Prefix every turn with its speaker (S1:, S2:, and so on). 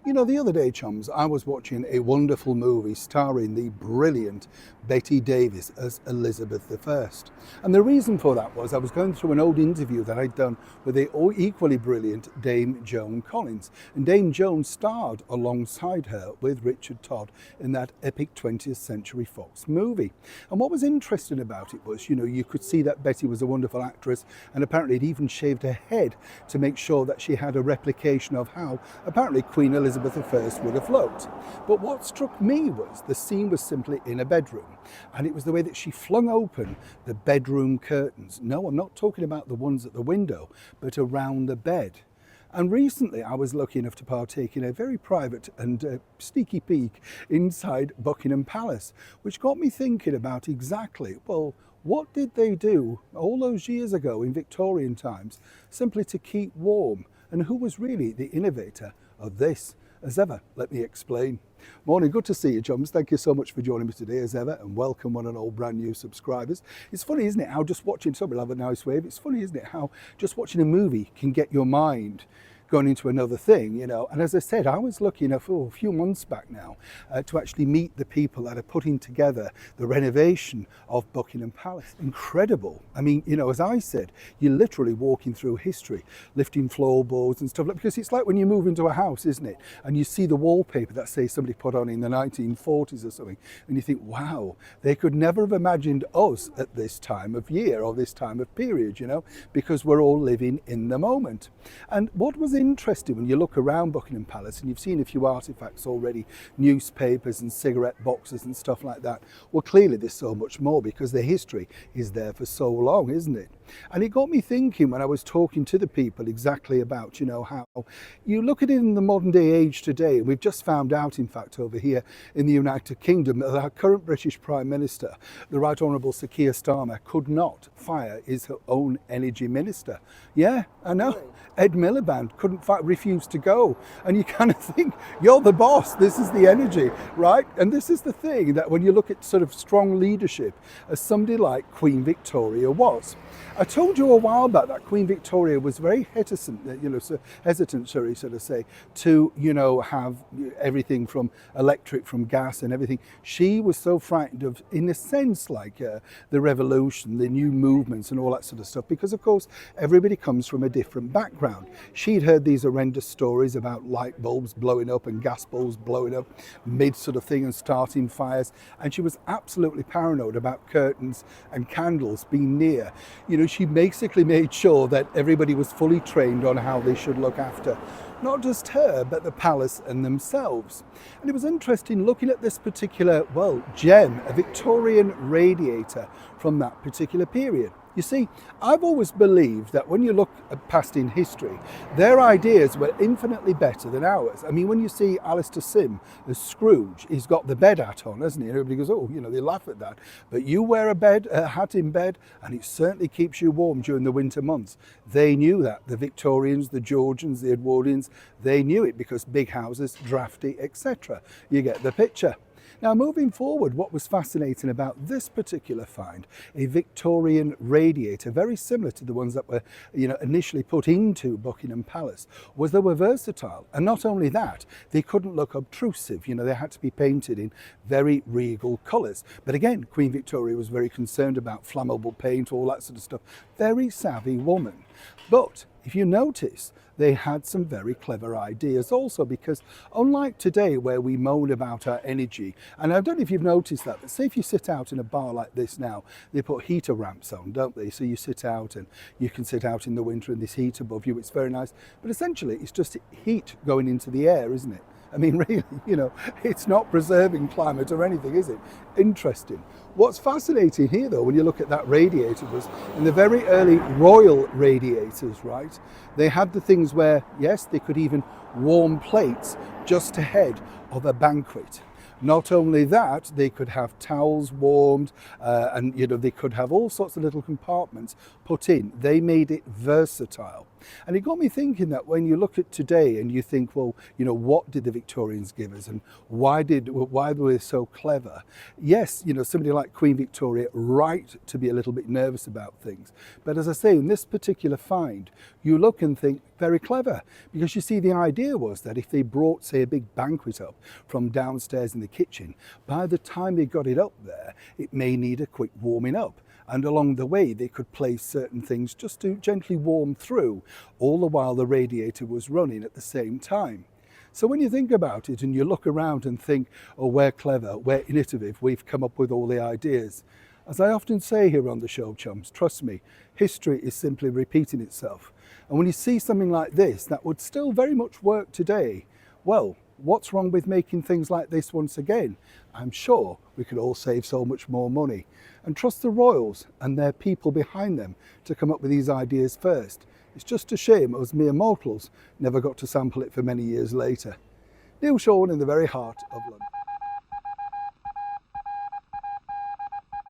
S1: You know, the other day, chums, I was watching a wonderful movie starring the brilliant Betty Davis as Elizabeth I. And the reason for that was I was going through an old interview that I'd done with the equally brilliant Dame Joan Collins. And Dame Joan starred alongside her with Richard Todd in that epic 20th Century Fox movie. And what was interesting about it was, you know, you could see that Betty was a wonderful actress, and apparently had even shaved her head to make sure that she had a replication of how apparently Queen Elizabeth I would have looked. But what struck me was the scene was simply in a bedroom, and it was the way that she flung open the bedroom curtains. No, I'm not talking about the ones at the window, but around the bed. And recently I was lucky enough to partake in a very private and sneaky peek inside Buckingham Palace, which got me thinking about exactly, well, what did they do all those years ago in Victorian times simply to keep warm? And who was really the innovator of this? As ever, let me explain. Morning, good to see you, chums. Thank you so much for joining me today, as ever, and welcome one and all brand new subscribers. It's funny, isn't it, how just watching, somebody will have a nice wave. It's funny, isn't it, how just watching a movie can get your mind going into another thing, you know. And as I said, I was lucky enough a few months back now to actually meet the people that are putting together the renovation of Buckingham Palace. Incredible. I mean, you know, as I said, you're literally walking through history, lifting floorboards and stuff, because it's like when you move into a house, isn't it? And you see the wallpaper that say somebody put on in the 1940s or something, and you think, wow, they could never have imagined us at this time of year or this time of period, you know, because we're all living in the moment. And what was interesting when you look around Buckingham Palace, and you've seen a few artifacts already, newspapers and cigarette boxes and stuff like that, well, clearly there's so much more because the history is there for so long, isn't it? And it got me thinking when I was talking to the people exactly about, you know, how you look at it in the modern day age today. We've just found out, in fact, over here in the United Kingdom, that our current British Prime Minister, the Right Honourable Sir Keir Starmer, could not fire his own energy minister. Yeah, I know. Really? Ed Miliband couldn't refuse to go. And you kind of think, you're the boss, this is the energy, right? And this is the thing, that when you look at sort of strong leadership, as somebody like Queen Victoria was. I told you a while back that Queen Victoria was very hesitant, to, you know, have everything from electric, from gas and everything. She was so frightened of, in a sense, like the revolution, the new movements and all that sort of stuff, because of course, everybody comes from a different background. She'd heard these horrendous stories about light bulbs blowing up and gas bulbs blowing up mid sort of thing and starting fires. And she was absolutely paranoid about curtains and candles being near. You know, she basically made sure that everybody was fully trained on how they should look after not just her, but the palace and themselves. And it was interesting looking at this particular, well, gem, a Victorian radiator from that particular period. You see, I've always believed that when you look past in history, their ideas were infinitely better than ours. I mean, when you see Alistair Sim as Scrooge, he's got the bed hat on, hasn't he? And everybody goes, oh, you know, they laugh at that. But you wear a hat in bed, and it certainly keeps you warm during the winter months. They knew that. The Victorians, the Georgians, the Edwardians, they knew it because big houses, drafty, etc. You get the picture. Now, moving forward, what was fascinating about this particular find, a Victorian radiator, very similar to the ones that were, you know, initially put into Buckingham Palace, was they were versatile. And not only that, they couldn't look obtrusive. You know, they had to be painted in very regal colours. But again, Queen Victoria was very concerned about flammable paint, all that sort of stuff. Very savvy woman. But if you notice, they had some very clever ideas also, because unlike today where we moan about our energy, and I don't know if you've noticed that, but say if you sit out in a bar like this now, they put heater ramps on, don't they? So you sit out and you can sit out in the winter and this heat above you, it's very nice. But essentially it's just heat going into the air, isn't it? I mean, really, you know, it's not preserving climate or anything, is it? Interesting. What's fascinating here, though, when you look at that radiator, was in the very early royal radiators, right? They had the things where, yes, they could even warm plates just ahead of a banquet. Not only that, they could have towels warmed, and they could have all sorts of little compartments put in. They made it versatile. And it got me thinking that when you look at today and you think, well, what did the Victorians give us, and why were they so clever? Yes, somebody like Queen Victoria, right to be a little bit nervous about things. But as I say, in this particular find, you look and think, very clever, because you see, the idea was that if they brought, say, a big banquet up from downstairs in the kitchen, by the time they got it up there, it may need a quick warming up. And along the way, they could place certain things just to gently warm through, all the while the radiator was running at the same time. So when you think about it and you look around and think, oh, we're clever, we're innovative, we've come up with all the ideas. As I often say here on the show, chums, trust me, history is simply repeating itself. And when you see something like this that would still very much work today, well, what's wrong with making things like this once again? I'm sure we could all save so much more money. And trust the royals and their people behind them to come up with these ideas first. It's just a shame us mere mortals never got to sample it for many years later. Neil Shawn in the very heart of London.